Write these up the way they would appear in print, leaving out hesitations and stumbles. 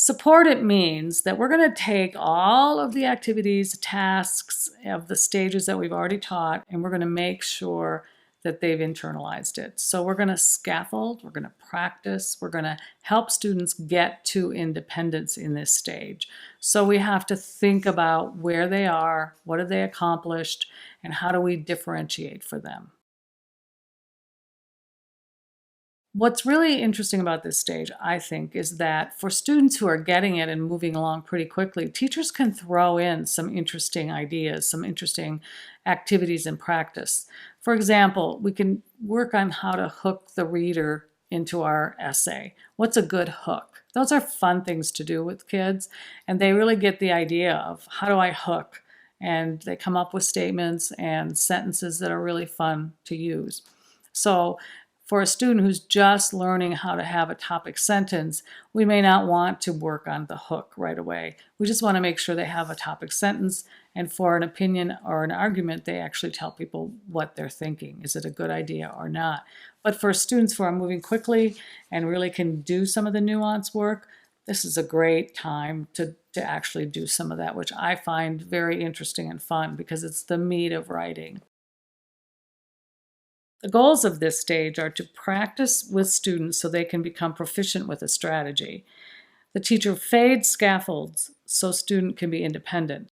Support, it means that we're going to take all of the activities, tasks of the stages that we've already taught, and we're going to make sure that they've internalized it. So we're going to scaffold, we're going to practice, we're going to help students get to independence in this stage. So we have to think about where they are, what have they accomplished, and how do we differentiate for them. What's really interesting about this stage, I think, is that for students who are getting it and moving along pretty quickly, teachers can throw in some interesting ideas, some interesting activities in practice. For example, we can work on how to hook the reader into our essay. What's a good hook? Those are fun things to do with kids, and they really get the idea of how do I hook? And they come up with statements and sentences that are really fun to use. So for a student who's just learning how to have a topic sentence, we may not want to work on the hook right away. We just want to make sure they have a topic sentence, and for an opinion or an argument, they actually tell people what they're thinking. Is it a good idea or not? But for students who are moving quickly and really can do some of the nuance work, this is a great time to actually do some of that, which I find very interesting and fun because it's the meat of writing. The goals of this stage are to practice with students so they can become proficient with a strategy. The teacher fades scaffolds so student can be independent.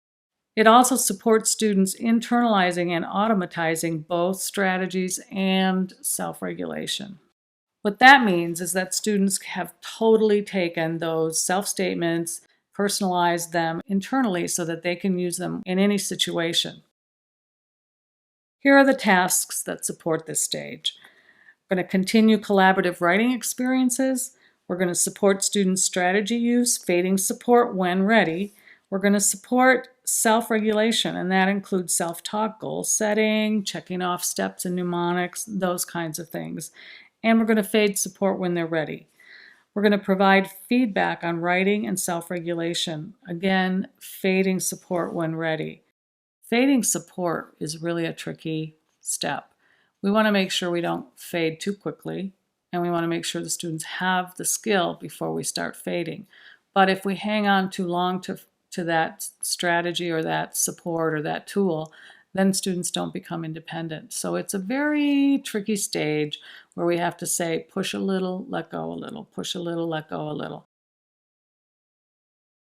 It also supports students internalizing and automatizing both strategies and self-regulation. What that means is that students have totally taken those self-statements, personalized them internally so that they can use them in any situation. Here are the tasks that support this stage. We're going to continue collaborative writing experiences. We're going to support student strategy use, fading support when ready. We're going to support self-regulation, and that includes self-talk, goal setting, checking off steps in mnemonics, those kinds of things. And we're going to fade support when they're ready. We're going to provide feedback on writing and self-regulation. Again, fading support when ready. Fading support is really a tricky step. We want to make sure we don't fade too quickly, and we want to make sure the students have the skill before we start fading. But if we hang on too long to that strategy or that support or that tool, then students don't become independent. So it's a very tricky stage where we have to say, push a little, let go a little, push a little, let go a little.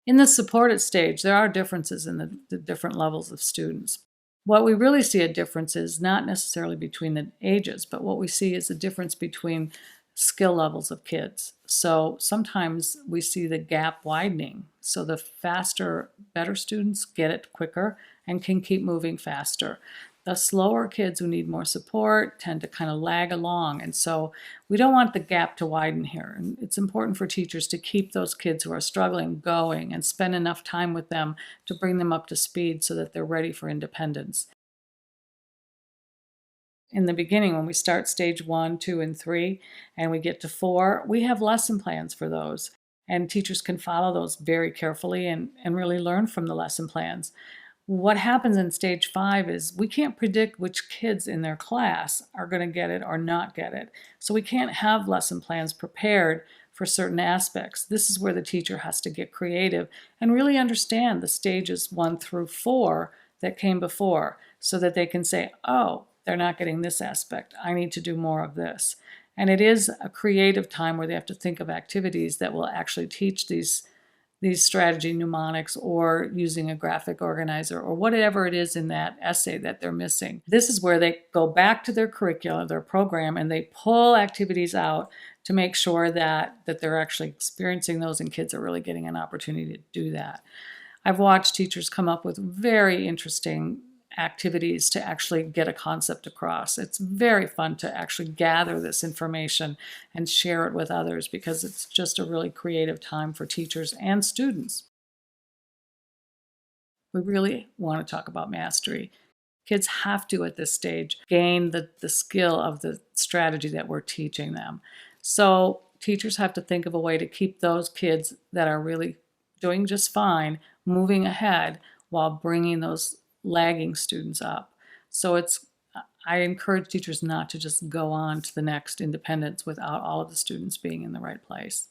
In the supported stage, there are differences in the different levels of students. What we really see a difference is not necessarily between the ages, but what we see is a difference between skill levels of kids. So sometimes we see the gap widening. So the faster, better students get it quicker and can keep moving faster. The slower kids who need more support tend to kind of lag along. And so we don't want the gap to widen here. And it's important for teachers to keep those kids who are struggling going and spend enough time with them to bring them up to speed so that they're ready for independence. In the beginning, when we start stage 1, 2, and 3, and we get to 4, we have lesson plans for those. And teachers can follow those very carefully and really learn from the lesson plans. What happens in stage 5 is we can't predict which kids in their class are going to get it or not get it. So we can't have lesson plans prepared for certain aspects. This is where the teacher has to get creative and really understand the stages 1 through 4 that came before so that they can say, oh, they're not getting this aspect. I need to do more of this. And it is a creative time where they have to think of activities that will actually teach these strategy mnemonics or using a graphic organizer or whatever it is in that essay that they're missing. This is where they go back to their curriculum, their program, and they pull activities out to make sure that they're actually experiencing those and kids are really getting an opportunity to do that. I've watched teachers come up with very interesting activities to actually get a concept across. It's very fun to actually gather this information and share it with others because it's just a really creative time for teachers and students. We really want to talk about mastery. Kids have to, at this stage, gain the skill of the strategy that we're teaching them. So teachers have to think of a way to keep those kids that are really doing just fine moving ahead while bringing those lagging students up. So I encourage teachers not to just go on to the next independence without all of the students being in the right place.